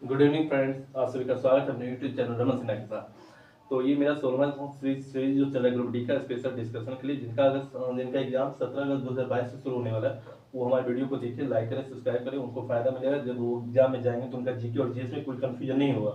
Good evening friends, आप सभी का स्वागत है अपने यूट्यूब चैनल रमन सिन्हा के साथ। तो ये मेरा 16वां सीरीज जो चल रहा है ग्रुप डी का स्पेशल डिस्कशन के लिए, जिनका एग्जाम 17 अगस्त 2022 से शुरू होने वाला है, वो हमारे वीडियो को देखिए, लाइक करें, सब्सक्राइब करें। उनको फायदा मिलेगा। जब वो एग्जाम में जाएंगे तो उनका जीके और जीएस में कोई कंफ्यूजन नहीं होगा,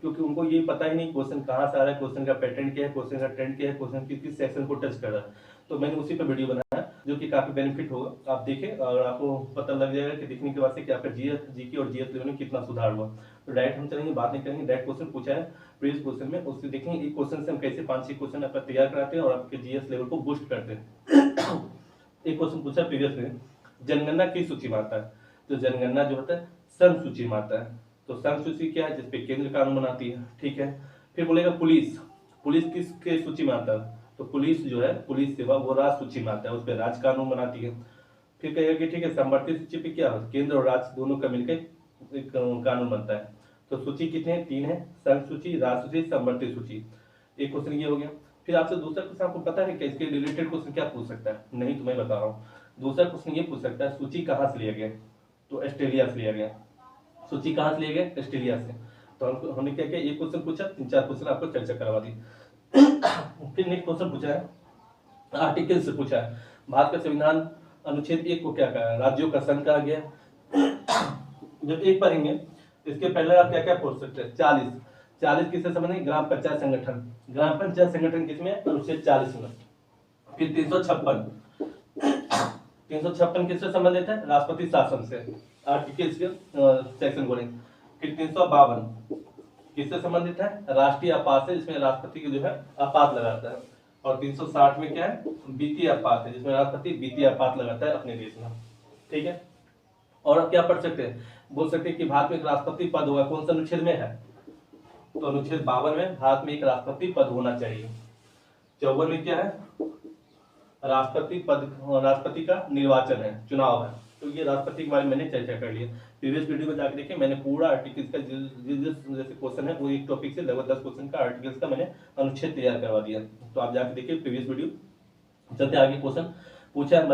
क्योंकि उनको ये पता ही नहीं क्वेश्चन कहाँ से आ रहा है, क्वेश्चन का पैटर्न क्या है, क्वेश्चन का ट्रेंड क्या है, क्वेश्चन किस सेक्शन को टच कर रहा है। तो मैंने उसी पर वीडियो बनाया जो कि काफी बेनिफिट होगा। आप देखें और आपको पता लग जाएगा कि दिखने के बाद से कि आपका जीके और जीएस लेवल में कितना सुधार हुआ। तो डायरेक्ट हम चलेंगे, बात नहीं करेंगे। डायरेक्ट क्वेश्चन पूछा है प्रीवियस क्वेश्चन में, उससे देखेंगे एक क्वेश्चन से हम कैसे 5-6 क्वेश्चन आपका तैयार कराते हैं और आपके जीएस लेवल को बूस्ट करते हैं। एक क्वेश्चन पूछा प्रीवियस में, जनगणना किस सूची में आता है? तो जनगणना जो होता है संघ सूची में आता है। तो संघ सूची क्या है? जिसपे केंद्र कानून बनाती है, ठीक है। फिर बोलेगा पुलिस, पुलिस किसके सूची में आता है? तो पुलिस जो है, पुलिस सेवा, वो राज्य सूची में आता है, उस पर राज्य कानून बनाती है। फिर कहेगा कि ठीक है, समवर्ती सूची पे क्या है? केंद्र और राज्य दोनों का मिलकर एक कानून बनता है। तो सूची कितने हैं? 3 है, संघ सूची, राज्य सूची, समवर्ती सूची। एक क्वेश्चन ये हो गया। फिर आपसे दूसरा क्वेश्चन, आपको पता है कि इसके रिलेटेड क्वेश्चन क्या पूछ सकता है? नहीं तो मैं बता रहा हूँ। दूसरा क्वेश्चन ये पूछ सकता है, सूची कहाँ से लिया गया? तो ऑस्ट्रेलिया से लिया गया। सूची कहाँ से लिया गया? ऑस्ट्रेलिया से। तो हमने क्या किया, एक क्वेश्चन पूछा, 3-4 क्वेश्चन आपको चर्चा करवा दी। फिर नेक्स्ट क्वेश्चन पूछा है, आर्टिकल से पूछा है, भारत का संविधान अनुच्छेद 1 को क्या कहा है? राज्यों का संघ कहा गया। जब एक पढ़ेंगे इसके पहले आप क्या क्या पूछ सकते हैं? 40 किससे संबंधित? ग्राम पंचायत संगठन। ग्राम पंचायत संगठन किसमें? अनुच्छेद 40 में। फिर 356 किससे संबंधित है? राष्ट्रपति शासन से। आर्टिकल के सेक्शन बोलेंगे। फिर 352 किससे संबंधित है? राष्ट्रीय आपात से, जिसमें राष्ट्रपति की जो है आपात लगाता है। और 360 में क्या है? वित्तीय आपात है, जिसमें राष्ट्रपति वित्तीय आपात लगाता है अपने देश में, ठीक है। और अब क्या पढ़ सकते हैं? बोल सकते हैं कि भारत में एक राष्ट्रपति पद होगा, कौन सा अनुच्छेद में है? तो अनुच्छेद 52 में भारत में एक राष्ट्रपति पद होना चाहिए। 54 में क्या है? राष्ट्रपति पद, राष्ट्रपति का निर्वाचन है, चुनाव है। तो ये राष्ट्रपति के बारे में मैंने चर्चा कर लिया। प्रीवियस वीडियो में जाकर देखिए, मैंने पूरा आर्टिकल्स का जैसे क्वेश्चन है, वो एक टॉपिक से लगभग 10 क्वेश्चन का आर्टिकल्स का मैंने अनुच्छेद तैयार करवा दिया। तो आप जाकर देखिए प्रीवियस वीडियो। चलते आगे। क्वेश्चन पूछा है,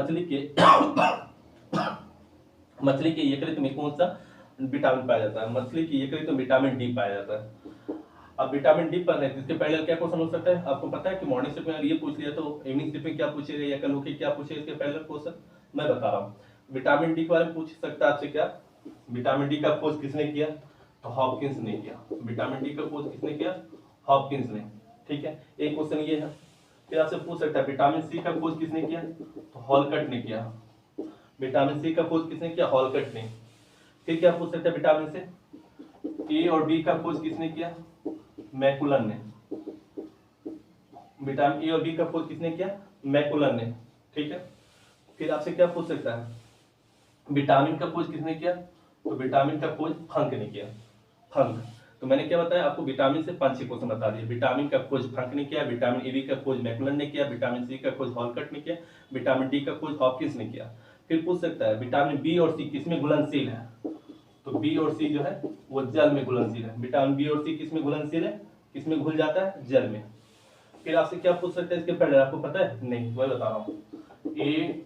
मछली के यकृत में कौन सा विटामिन पाया जाता है? मछली की यकृत में विटामिन डी पाया जाता है। अब विटामिन डी पढ़ रहे हैं, इसके पहले क्या क्वेश्चन हो सकता है? आपको पता है कि मॉर्निंग शिफ्ट में ये पूछ लिया तो इवनिंग शिफ्ट में क्या पूछेगा, या कल होके क्या पूछेगा? इसके पहले क्वेश्चन मैं बता रहा हूँ। विटामिन डी के बारे में पूछ सकता है आपसे क्या? विटामिन डी का खोज किसने किया? तो हॉपकिंस ने किया। विटामिन डी का खोज किसने किया? हॉपकिंस ने, ठीक है। एक क्वेश्चन ये है। फिर आपसे पूछ सकता है, विटामिन सी का खोज किसने किया? तो हॉलकट ने किया। विटामिन सी का खोज किसने किया? हॉलकट ने। फिर क्या पूछ सकता है विटामिन से? ए और बी का खोज किसने किया? मैकुलन ने। विटामिन ए और बी का खोज किसने किया? मैकुलन ने, ठीक है। फिर आपसे क्या पूछ सकता है, विटामिन का खोज किसने किया? तो विटामिन का खोज फंक ने किया। फंक। तो मैंने क्या बताया आपको, विटामिन से 5-6 क्वेश्चन बता दिए। विटामिन का खोज फंक ने किया, विटामिन ए बी का खोज मैकुलन ने किया, विटामिन सी का खोज हॉलकट ने किया, विटामिन डी का खोज हॉपकिंस ने किया। फिर पूछ सकता है, विटामिन बी और सी किसमें घुलनशील है? तो बी और सी जो है वो जल में घुलनशील है। विटामिन बी और सी किसमें घुलनशील है? किसमें घुल जाता है? जल में। फिर आपसे क्या पूछ सकते हैं इसके पहले? आपको पता है? नहीं, वही बता रहा हूँ। ए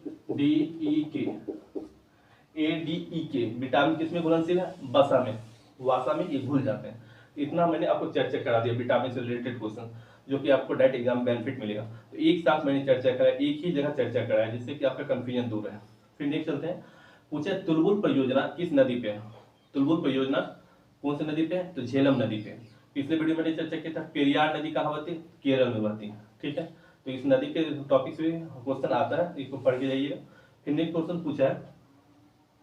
डी ई के विटामिन किसमें घुलनशील है? वसा में। वसा में ये घुल जाते हैं। इतना मैंने आपको चर्चा करा दिया विटामिन से रिलेटेड क्वेश्चन, जो कि आपको डायरेक्ट एग्जाम बेनिफिट मिलेगा। तो एक साथ मैंने चर्चा करा, एक ही जगह चर्चा करा है, जिससे कि आपका कंफ्यूजन दूर है। फिर नेक्स्ट चलते हैं। पूछे तुलबुल परियोजना किस नदी पे है? तुलबुल परियोजना कौन सी नदी पे है? तो झेलम नदी पे। पिछले वीडियो में मैंने चर्चा किया था, पेरियार नदी कहाँ बहती है? केरल में बहती है, ठीक है। तो इस नदी के टॉपिक से क्वेश्चन आता है, इसको पढ़ के जाइएगा। फिर नेक्स्ट क्वेश्चन पूछा है,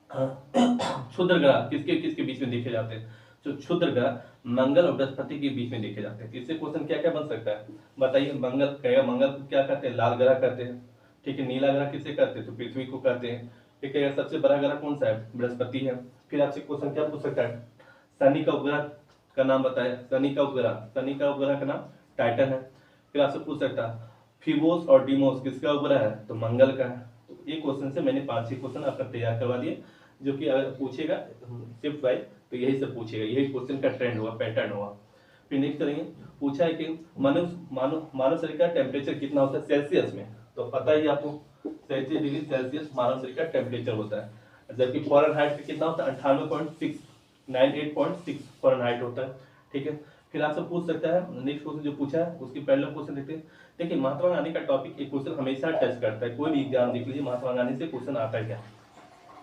क्षुद्र ग्रह किसके किसके बीच में देखे जाते हैं? जो क्षुद्र ग्रह मंगल और बृहस्पति के बीच में देखे जाते हैं। इससे क्वेश्चन क्या क्या बन सकता है बताइए? मंगल कहेगा, मंगल को क्या कहते हैं? लाल ग्रह कहते हैं, ठीक है। नीला ग्रह किसे कहते हैं? तो पृथ्वी को कहते हैं, ठीक है। सबसे बड़ा ग्रह कौन सा है? बृहस्पति है। फिर आपसे क्वेश्चन क्या पूछ सकता है? शनि का उपग्रह का नाम बताए। शनि का उपग्रह का नाम टाइटन है। फिर आपसे पूछ सकता है, फिबोस और डीमोस किसका उपग्रह है? तो मंगल का है। तो एक क्वेश्चन से मैंने 5-6 क्वेश्चन आपका तैयार करवा दिए, जो कि अगर पूछेगा शिफ्ट वाइज तो यही से पूछेगा, यही क्वेश्चन का ट्रेंड होगा, पैटर्न होगा। फिर नेक्स्ट करेंगे। पूछा है कि मानव शरीर का टेम्परेचर कितना होता है सेल्सियस में? तो पता ही आपको 37 डिग्री सेल्सियस मानव शरीर का टेम्परेचर होता है, जबकि फॉरेनहाइट पे कितना होता है? 98.6 98.6 फ़ारेनहाइट होता है, ठीक है। फिर आपसे पूछ सकता है, नेक्स्ट क्वेश्चन जो पूछा है उसकी पहले क्वेश्चन देखते हैं। देखिए महात्मा गांधी का टॉपिक एक क्वेश्चन हमेशा टच करता है, कोई भी एग्जाम देख लीजिए महात्मा गांधी से क्वेश्चन आता है क्या।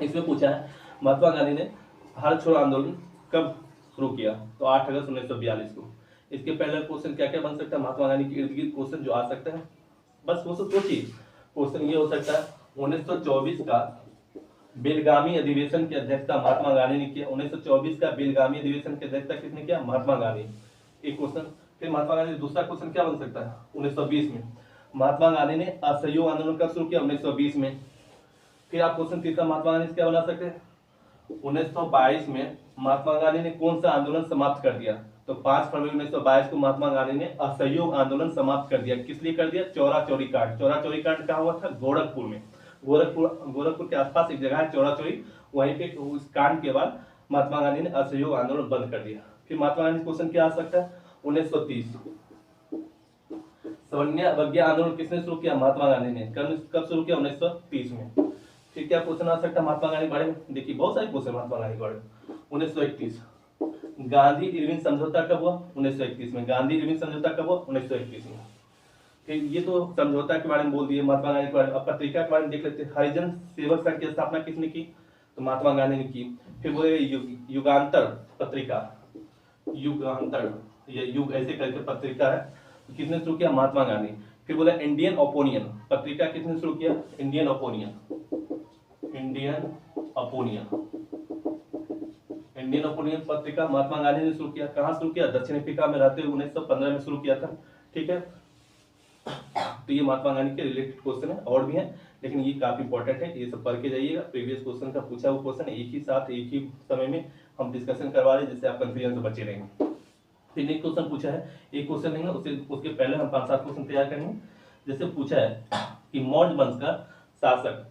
इसमें पूछा है महात्मा गांधी ने भारत छोड़ो आंदोलन कब शुरू किया, तो 8 अगस्त 1942 को। इसके पहले क्वेश्चन क्या क्या बन सकता है, महात्मा गांधी के इर्द गिर्द क्वेश्चन जो आ सकता है, बस वो सब सोचिए। क्वेश्चन ये हो सकता है 1924 का बेलगामी अधिवेशन की अध्यक्षता महात्मा गांधी ने किया। 1924 का बेलगामी अधिवेशन की अध्यक्षता किसने किया, महात्मा गांधी, एक क्वेश्चन। फिर महात्मा गांधी दूसरा क्वेश्चन क्या बन सकता है 1920 में महात्मा गांधी ने असहयोग आंदोलन कब शुरू किया, 1920 में। फिर आप क्वेश्चन तीसरा महात्मा गांधी से क्या बना सकते हैं, 1922 में महात्मा गांधी ने कौन सा आंदोलन समाप्त कर दिया, तो 5 फरवरी 1922 को महात्मा गांधी ने असहयोग आंदोलन समाप्त कर दिया। किस लिए कर दिया, चौरा चौरी कांड। चौरा चौरी कांड कहाँ हुआ था, गोरखपुर में। गोरखपुर के आसपास एक जगह है चौरा चौरी, वहीं पे उस कांड के बाद महात्मा गांधी ने असहयोग आंदोलन बंद कर दिया। फिर महात्मा गांधी क्वेश्चन क्या आ सकता है 1930 सवर्णीय आंदोलन किसने शुरू किया, महात्मा गांधी ने। कब शुरू किया, 1930 में। फिर क्या क्वेश्चन आ सकता है महात्मा गांधी के बारे में, देखिए बहुत सारे क्वेश्चन महात्मा गांधी के बारे में। 1931 गांधी इरविन समझौता कब हुआ, 1931 में। गांधी इरविन समझौता कब हुआ, 1931 में। फिर ये तो समझौता के बारे में बोल दिए महात्मा गांधी के बारे में। अब पत्रिका के बारे में देख लेते हैं। हरिजन सेवक संघ की स्थापना किसने की, तो महात्मा गांधी ने की। फिर बोले युगांतर पत्रिका, युगांतर, ये युग ऐसे करके पत्रिका है, किसने शुरू किया, महात्मा गांधी। फिर बोला इंडियन ओपोनियन पत्रिका किसने शुरू किया, इंडियन ओपोनियन, इंडियन ओपोनियन, इंडियन ओपोनियन पत्रिका महात्मा गांधी ने शुरू किया। कहाँ शुरू किया, दक्षिण अफ्रीका में रहते हुए 1915 में शुरू किया था, ठीक है। तो ये महात्मा गांधी के रिलेटेड क्वेश्चन है, और भी है लेकिन ये काफी इंपॉर्टेंट है, ये सब पढ़ के जाइएगा। प्रीवियस क्वेश्चन का पूछा हुआ क्वेश्चन एक ही साथ एक ही समय में हम डिस्कशन करवा रहे हैं, जिससे आप कंफ्यूजन से बचे रहेंगे। फिर नेक्स्ट क्वेश्चन पूछा है, एक क्वेश्चन लेंगे उसके पहले हम 5-7 क्वेश्चन तैयार करेंगे। जैसे पूछा है कि मौर्य वंश का शासक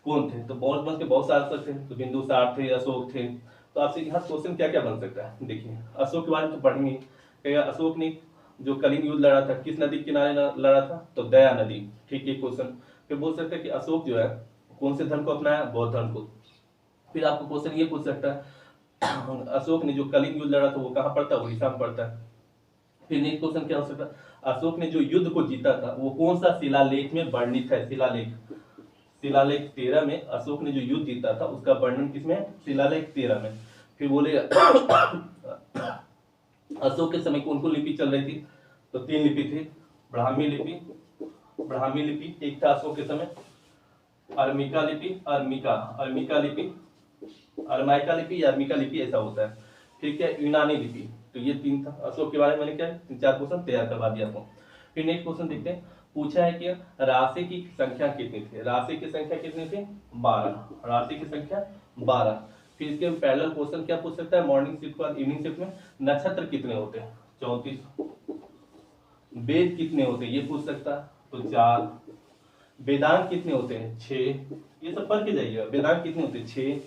कौन थे, तो मौर्य वंश के बहुत शासक थे, तो बिंदुसार थे, अशोक थे। तो आपसे यहाँ क्वेश्चन क्या क्या बन सकता है, देखिए अशोक के बारे में तो पढ़ेंगे। कहेगा अशोक ने जो कलिंग युद्ध लड़ा था किस नदी के किनारे लड़ा था, तो दया नदी, ठीक है क्वेश्चन। फिर बोल सकते हैं कि अशोक जो है कौन से धर्म को अपनाया, बौद्ध धर्म को। फिर आपको क्वेश्चन ये पूछ सकता है अशोक ने जो कलिंग युद्ध लड़ा था वो कहाँ पड़ता है, उड़ीसा में पड़ता है। फिर नेक्स्ट क्वेश्चन क्या हो सकता है, अशोक ने जो युद्ध को जीता था वो कौन सा शिलालेख में वर्णित है, शिलालेख 13 में अशोक ने जो युद्ध जीता था उसका वर्णन किसमें है, शिलालेख 13 में। फिर बोले अशोक के समय कौन कौन लिपि चल रही थी, तो 3 लिपि थी, ब्राह्मी लिपि एक था अशोक के समय, अर्मिका लिपि या अर्मिका लिपि ऐसा होता है, ठीक है, यूनानी लिपि। तो ये 3 था अशोक के बारे में। मैंने क्या 3-4 क्वेश्चन तैयार करवा दिया आपको। फिर नेक्स्ट क्वेश्चन देखते हैं, पूछा है कि राशि की संख्या कितनी थी, राशि की संख्या कितनी थी, 12, राशि की संख्या 12। फिर इसके पैरेलल क्वेश्चन क्या पूछ सकता है, मॉर्निंग शिफ्ट और इवनिंग शिफ्ट में नक्षत्र कितने होते हैं, 34, वेद कितने होते हैं ये पूछ सकता है, तो 4, वेदांत कितने होते हैं, 6, ये सब पढ़ के जाइएगा। वेदांत कितने होते हैं, 6,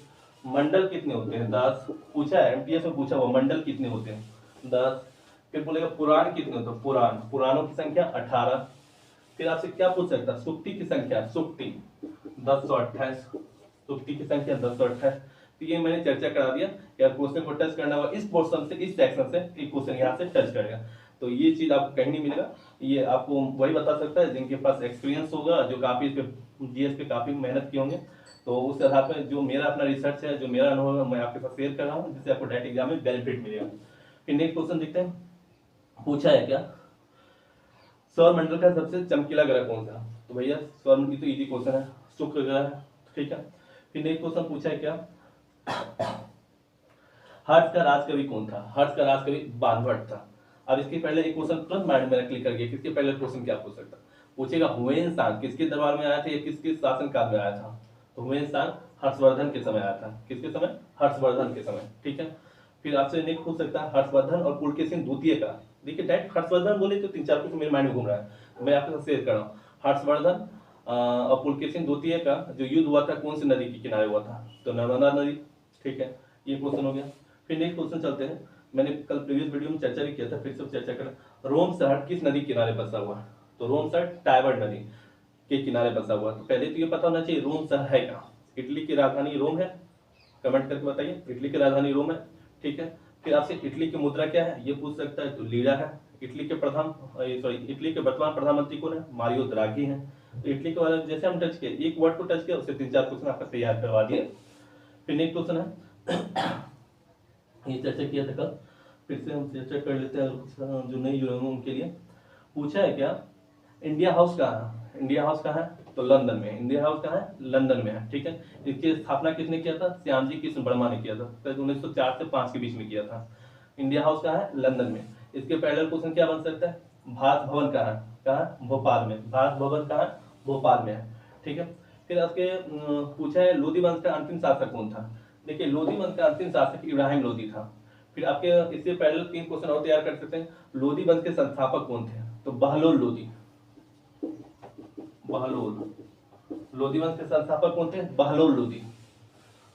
मंडल कितने होते हैं, 10, पूछा है एमटीएस में पूछा हुआ, मंडल कितने होते हैं, 10। फिर बोलेगा पुराण कितने होते हैं, पुराणों की संख्या 18। फिर आपसे क्या पूछ सकता है, सुक्ति की संख्या, सुक्ति 1028, सुक्ति की संख्या 1028। तो ये मैंने चर्चा करा दिया, यार क्वेश्चन को टच करना होगा इस पोर्शन से, इस सेक्शन से, एक क्वेश्चन यहाँ से टच करेगा। तो ये चीज आपको कहीं नहीं मिलेगा, ये आपको वही बता सकता है जिनके पास एक्सपीरियंस होगा, जो काफी इस पे जीएस पे काफी मेहनत किए होंगे। तो उस आधार पर जो मेरा अपना रिसर्च है, जो मेरा अनुभव है, मैं आपके साथ शेयर कर रहा हूँ, जिससे आपको डायरेक्ट एग्जाम में बेनिफिट मिलेगा। फिर नेक्स्ट क्वेश्चन देखते हैं, पूछा है क्या, सौर मंडल का सबसे चमकीला ग्रह कौन सा, तो भैया सौर मंडल की तो इजी क्वेश्चन है, शुक्र ग्रह है, ठीक है। फिर नेक्स्ट क्वेश्चन पूछा है क्या, हर्ष का राजकवि कौन था, हर्ष का राजकवि बाणभट्ट था। अब इसके पहले एक क्वेश्चन तुरंत माइंड में क्लिक कर गया, किसके पहले क्वेश्चन क्या पूछ सकता, पूछेगा हुमायूं सांग किसके दरबार में आया था या किसके शासन काल में आया था, तो हुमायूं सांग हर्षवर्धन के समय आया था, किसके समय, हर्षवर्धन के समय, ठीक है। फिर आपसे नेक्स्ट पूछ सकता है हर्षवर्धन और पुलकेशिन द्वितीय का, देखिए डायरेक्ट हर्षवर्धन बोले तो 3-4 कुछ मेरे माइंड में घूम रहा है, तो मैं आपके साथ शेयर कर रहा हूँ। हर्षवर्धन और पुलकेशिन द्वितीय का जो युद्ध हुआ था कौन सी नदी के किनारे हुआ था, तो नर्मदा नदी, ठीक है, ये क्वेश्चन हो गया। फिर नेक्स्ट क्वेश्चन चलते हैं, मैंने कल प्रीवियस वीडियो में चर्चा भी किया था, फिर सब चर्चा करें, रोम शहर किस नदी किनारे बसा हुआ है, तो रोम शहर टाइबर नदी के किनारे बसा हुआ है। तो पहले तो ये पता होना चाहिए रोम शहर है कहाँ, इटली की राजधानी रोम है, कमेंट करके बताइए, इटली की राजधानी रोम है, ठीक है। फिर आपसे इटली की मुद्रा क्या है ये पूछ सकता है, तो लीरा है। इटली के इटली के वर्तमान प्रधानमंत्री कौन है, मारियो द्राघी है। तो इटली के बारे में जैसे हम टच किए, एक वर्ड को टच किया उससे 3-4 क्वेश्चन आपका तैयार करवा दिए। फिर नेक्स्ट क्वेश्चन है ये चर्चा किया था कल, फिर से हम चर्चा कर लेते हैं जो नहीं जुड़े होंगे उनके लिए। पूछा है क्या, इंडिया हाउस कहाँ है, इंडिया हाउस कहाँ है, तो लंदन में। इंडिया हाउस कहाँ है, लंदन में है, ठीक है। इसकी स्थापना किसने किया था, श्यामजी कृष्ण वर्मा ने किया था, 1904 से 5 के बीच में किया था। इंडिया हाउस कहाँ है, लंदन में। इसके पैरेलल क्वेश्चन क्या बन सकता है, भारत भवन कहाँ है, कहाँ, भोपाल में। भारत भवन कहाँ है, भोपाल में है, ठीक है। फिर आपके पूछा है लोधी वंश का अंतिम शासक कौन था। देखिए लोधी वंश का अंतिम शासक इब्राहिम लोधी था। फिर आपके इससे पैरेलल 3 क्वेश्चन और तैयार कर सकते हैं, लोधी वंश के संस्थापक कौन थे, तो बहलोल लोधी। बहलोल लोधी वंश के संस्थापक कौन थे, बहलोल लोधी।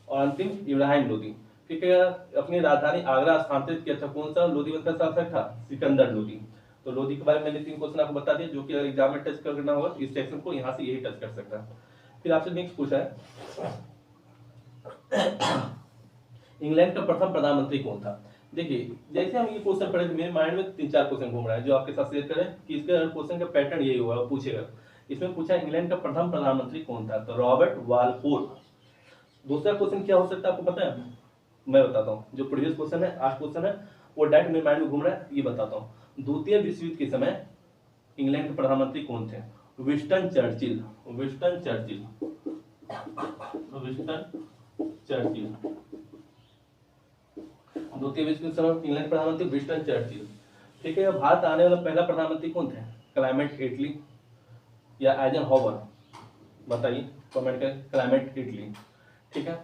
और अंतिम इब्राहिम लोधी। ठीक है, अपनी राजधानी आगरा स्थानांतरित किया था कौन सा लोधी वंश का शासक था, सिकंदर लोधी। तो लोधी के बारे में मैंने 3 क्वेश्चन आपको बता दिए, जो कि एग्जाम में टच करना होगा इस सेक्शन को, यहाँ से यही टच कर सकता है। फिर आपसे नेक्स्ट पूछा है इंग्लैंड का प्रथम प्रधानमंत्री कौन था। देखिए जैसे हम ये क्वेश्चन पढ़े मेरे माइंड में 3-4 क्वेश्चन घूम रहा है जो आपके साथ शेयर करें कि इसका क्वेश्चन का पैटर्न यही होगा, पूछेगा। इसमें पूछा इंग्लैंड का प्रथम प्रधानमंत्री कौन था, तो रॉबर्ट वालपोल। दूसरा क्वेश्चन क्या हो सकता है आपको पता है, मैं बताता हूँ। जो प्रीवियस क्वेश्चन है, आज क्वेश्चन है वो डायरेक्ट मेरे माइंड में घूम रहा है, ये बताता हूँ। द्वितीय विश्व युद्ध के समय इंग्लैंड के प्रधानमंत्री कौन थे, Winston Churchill. Winston Churchill, Winston Churchill. द्वितीय विश्व युद्ध समय इंग्लैंड प्रधानमंत्री विंस्टन चर्चिल। ठीक है, भारत आने वाला पहला प्रधानमंत्री कौन थे, क्लाइमेट इटली या आइजनहोवर, बताइए कमेंट करें, क्लाइमेट इटली। ठीक है,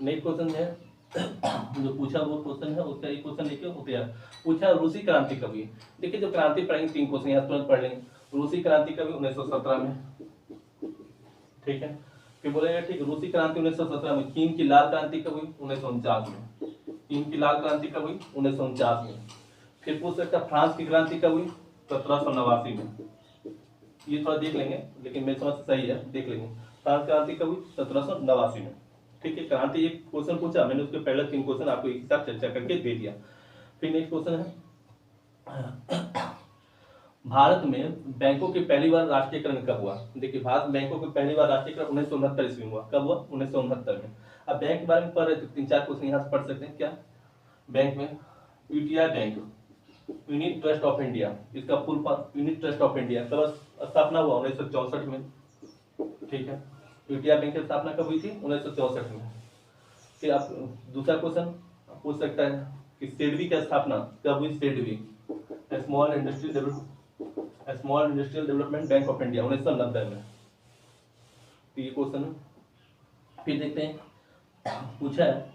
नेक्स्ट क्वेश्चन है जो पूछा वो क्वेश्चन है, उसका एक क्वेश्चन लेके होते हैं। पूछा रूसी क्रांति कब हुई। देखिए जो क्रांति पढ़ेंगे 3 क्वेश्चन यहाँ तुरंत पढ़ लेंगे। रूसी क्रांति कभी 1917 में, ठीक है। फिर बोलेगा ठीक रूसी क्रांति 1917 में। चीन की लाल क्रांति कब हुई, 1949 में। चीन की लाल क्रांति कब हुई, 1949 में। फिर पूछ सकता फ्रांस की क्रांति कब हुई, 1789 में। ये थोड़ा देख लेंगे लेकिन मेरी समझ सही है, देख लेंगे। फ्रांस क्रांति कब हुई, 1789 में। ठीक है, क्रांति एक क्वेश्चन पूछा मैंने, उसके पहले 3 क्वेश्चन आपको एक साथ चर्चा करके दे दिया। फिर नेक्स्ट क्वेश्चन है भारत में बैंकों की पहली बार राष्ट्रीयकरण कब हुआ। देखिए भारत बैंकों की पहली बार राष्ट्रीयकरण 1969 ईस्वी में हुआ। कब हुआ, 1969 में। अब बैंक के बारे में पढ़ रहे थे, 3-4 क्वेश्चन यहाँ से पढ़ सकते हैं। क्या बैंक में UTI bank, unit trust of India, इसका full form unit trust of India, कब स्थापना हुआ, 1964 में। ठीक है, यूटीआई बैंक की स्थापना कब हुई थी, 1964 में। फिर आप दूसरा क्वेश्चन पूछ सकता है कि सेडबी की स्थापना कब हुई, SIDBI small industrial development bank of India, 1990 में। तो ये क्वेश्चन है। फिर देखते हैं पूछा है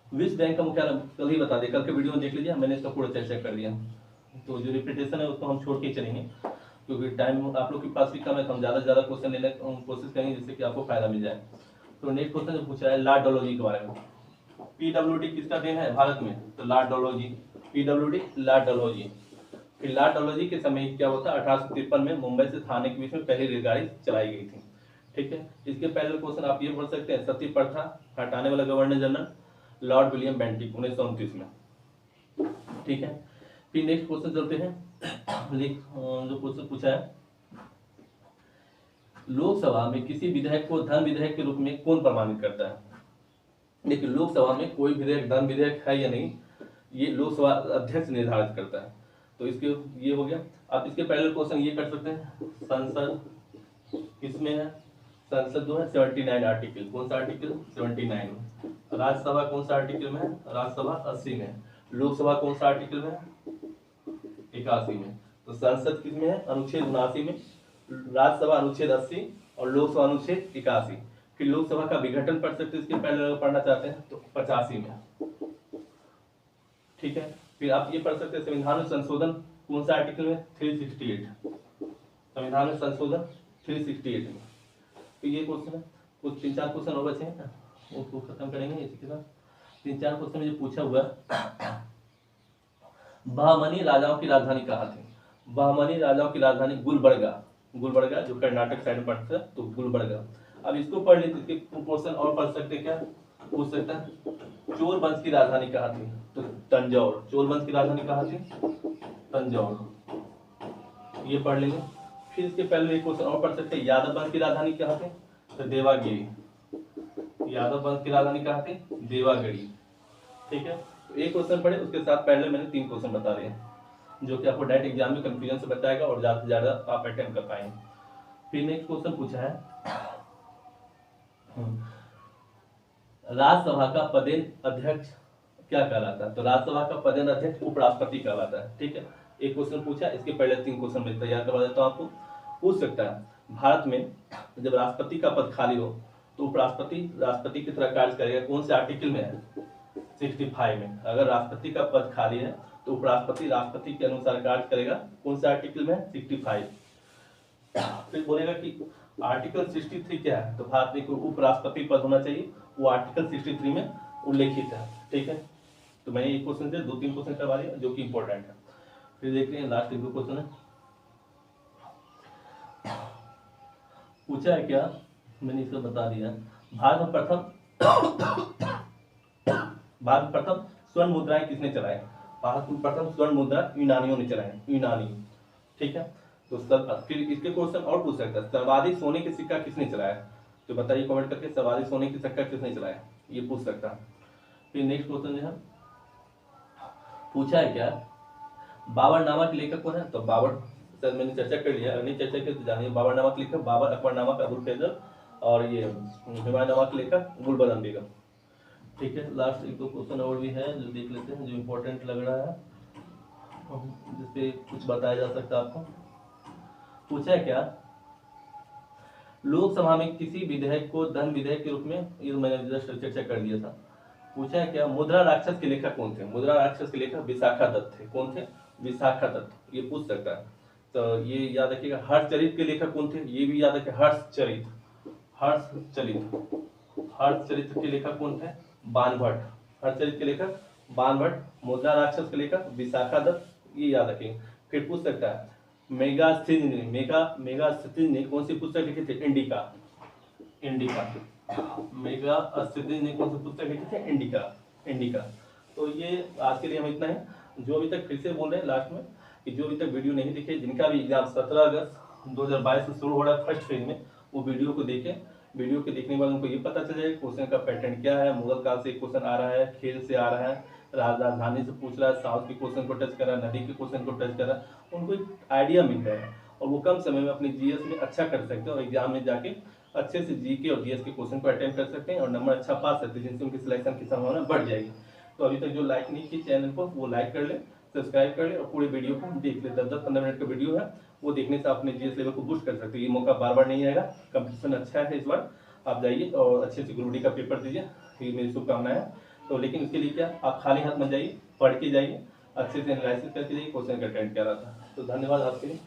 विश्व बैंक का मुख्यालय, कल ही बता दिया, कल के वीडियो में देख लीजिए, मैंने इसका पूरा चर्चा कर दिया। तो जो रिपीटेशन है उसको हम छोड़ के चलेंगे क्योंकि टाइम आप लोग के पास भी कम है, तो हम ज़्यादा से ज़्यादा क्वेश्चन लेने की कोशिश करेंगे जिससे कि आपको फायदा मिल जाए। तो नेक्स्ट क्वेश्चन जो पूछा है लॉर्ड डलहौजी के बारे में। पीडब्ल्यूडी किसका देन है भारत में, तो Lord Dalhousie. PWD Lord Dalhousie. फिर लॉर्ड डलहौजी के समय क्या होता है, 1853 में मुंबई से थाने के बीच में पहली रेलगाड़ी चलाई गई थी। ठीक है, इसके पहले क्वेश्चन आप ये पढ़ सकते हैं सती प्रथा हटाने वाला governor general Lord William Bentinck, 1929 में। ठीक है, फिर नेक्स्ट क्वेश्चन चलते हैं। जो क्वेश्चन पूछा है लोकसभा में किसी विधेयक को धन विधेयक के रूप में कौन प्रमाणित करता है। देखिए लोकसभा में कोई विधेयक धन विधेयक है या नहीं, ये लोकसभा अध्यक्ष निर्धारित करता है। तो इसके ये हो गया। आप इसके पहले क्वेश्चन ये कर सकते हैं संसद किसमें है, संसद जो है 79 आर्टिकल, कौन सा आर्टिकल, 79 में। राज्यसभा कौन सा आर्टिकल में है, राज्यसभा 80 में। लोकसभा कौन सा आर्टिकल में है, 81 में। तो संसद किसमें है, अनुच्छेद 79 में। राज्यसभा अनुच्छेद 80 और लोकसभा अनुच्छेद 81। फिर लोकसभा का विघटन पढ़ सकते हैं, इसके पहले पढ़ना चाहते हैं तो 85 में। ठीक है, फिर आप ये पढ़ सकते हैं संविधान में संशोधन कौन सा आर्टिकल में, 368। संविधान में संशोधन 368 में। तो ये क्वेश्चन है, कुछ 3-4 क्वेश्चन और बचे हैं उसको खत्म करेंगे इसी के साथ। 3-4 क्वेश्चन में जो पूछा हुआ बहमनी राजाओं की राजधानी कहाँ थी। बहमनी राजाओं की राजधानी गुलबर्गा, गुलबर्गा जो कर्नाटक साइड में पड़ता है, तो गुलबर्गा। अब इसको पढ़ लेते, इसके क्वेश्चन और पढ़ सकते क्या, पूछ सकता है चोल वंश की राजधानी कहाँ थी, तो तंजौर। चोल वंश की राजधानी कहाँ थी, तंजौर, ये पढ़ लेंगे। फिर इसके पहले एक क्वेश्चन और पढ़ सकते हैं, यादव वंश की राजधानी कहाँ थी, तो देवागिरी। यादव वंश की राजधानी कहाँ थी, देवागिरी। ठीक है, तो एक क्वेश्चन पढ़े, उसके साथ पहले मैंने 3 क्वेश्चन बता दिए जो कि आपको डायरेक्ट एग्जाम में कंफ्यूजन से बचाएगा और ज्यादा से ज्यादा आप अटेम्प्ट कर पाएंगे। फिर नेक्स्ट क्वेश्चन पूछा है राज्यसभा का पदेन अध्यक्ष क्या कहलाता है, तो राज्यसभा का पदेन अध्यक्ष उपराष्ट्रपति कहलाता है। ठीक है, एक क्वेश्चन पूछा, इसके पहले 3 क्वेश्चन मैं तैयार करवा देता हूं आपको। पूछ सकता है भारत में जब राष्ट्रपति का पद खाली हो तो उपराष्ट्रपति राष्ट्रपति की तरह कार्य करेगा, कौन से आर्टिकल में है, 65 में। अगर राष्ट्रपति का पद खाली है तो उपराष्ट्रपति राष्ट्रपति के अनुसार कार्य करेगा, कौन से आर्टिकल में है, 65। फिर बोलेगा कि आर्टिकल 63 क्या है, तो भारत में कोई उपराष्ट्रपति पद होना चाहिए, वो आर्टिकल 63 में उल्लेखित है। ठीक है, तो मैंने एक क्वेश्चन से 2-3 क्वेश्चन करवा दिया जो कि इंपॉर्टेंट है। फिर देखते हैं लास्ट 2 क्वेश्चन है, पूछा है क्या, मैंने इसको बता दिया। भारत में प्रथम स्वर्ण मुद्राएं किसने चलाए, भारत में प्रथम स्वर्ण मुद्रा यूनानियों ने चलाए, यूनानी। ठीक है, तो फिर इसके क्वेश्चन और पूछ सकता है सर्वाधिक सोने के सिक्का किसने चलाया, तो बताइए कमेंट करके सर्वाधिक सोने की सिक्का किसने चलाया, ये पूछ सकता है। फिर नेक्स्ट क्वेश्चन जो है पूछा है क्या, बाबरनामा के लेखक कौन है, तो बाबर, सर मैंने चर्चा कर लिया, अगली चर्चा के जानिए। बाबरनामा के लेखक बाबर, अकबरनामा का अबुल फैजल, और ये हुमायूंनामा के लेखक गुलबदन बेगम। ठीक है, लास्ट 1-2 क्वेश्चन और भी है जो देख लेते हैं, जो इम्पोर्टेंट लग रहा है, जिसपे कुछ बताया जा सकता है आपको। पूछा है क्या, लोकसभा में किसी विधेयक को धन विधेयक के रूप में, ये मैंने जस्ट चर्चा कर दिया था। पूछा है क्या, मुद्रा राक्षस के लेखक कौन थे, मुद्रा राक्षस के लेखक विशाखा दत्त थे, कौन थे, विशाखा दत्त, ये पूछ सकता है। तो ये याद रखिएगा। हर्षचरित के लेखक कौन थे, ये भी याद रखिए, हर्षचरित, हर्षचरित के लेखक कौन थे, बाणभट्ट, हर्षचरित के लेखक बाणभट्ट। मुद्रा राक्षस के लेखक विशाखा दत्त, ये याद रखेंगे। फिर पूछ सकता है मेगास्थनीज ने कौन सी पुस्तक लिखी थी, इंडिका, मेगास्थनीज ने कौन सी पुस्तक लिखी थी, इंडिका। तो ये आज के लिए हम इतना है। जो अभी तक, फिर से बोल रहे हैं लास्ट में कि जो अभी तक वीडियो नहीं देखे, जिनका भी एग्जाम 17 अगस्त 2022 से शुरू हो रहा है फर्स्ट फेज में, वो वीडियो को देखें। वीडियो के देखने के बाद उनको ये पता चल जाएगा क्वेश्चन का पैटर्न क्या है। मुगल काल से क्वेश्चन आ रहा है, खेल से आ रहा है, राजधानी से पूछ रहा है, साउथ के क्वेश्चन को टच कर रहा है, नदी के क्वेश्चन को टच कर रहा है, उनको एक आइडिया मिल जाएगा और वो कम समय में अपनी जीएस में अच्छा कर सकते हैं और एग्जाम में जाके अच्छे से जीके और जीएस के क्वेश्चन को अटेम्प्ट कर सकते हैं और नंबर अच्छा पा सकते हैं, जिनसे उनकी सिलेक्शन की संभावना बढ़ जाएगी। तो अभी तक जो लाइक नहीं की चैनल को, वो लाइक कर ले, सब्सक्राइब कर ले और पूरे वीडियो को देख ले। 10-15 मिनट का वीडियो है, वो देखने से अपने जीएस लेवल को बूस्ट कर सकते हैं। ये मौका बार बार नहीं आएगा, कंपटीशन अच्छा है इस बार, आप जाइए और अच्छे से ग्रुप डी का पेपर दीजिए, ये मेरी शुभकामनाएं है। तो लेकिन उसके लिए क्या, आप खाली हाथ मत जाइए, पढ़ के जाइए, अच्छे से एनालिसिस करके जाइए, क्वेश्चन का अटेंड क्या रहा था। तो धन्यवाद आपके लिए।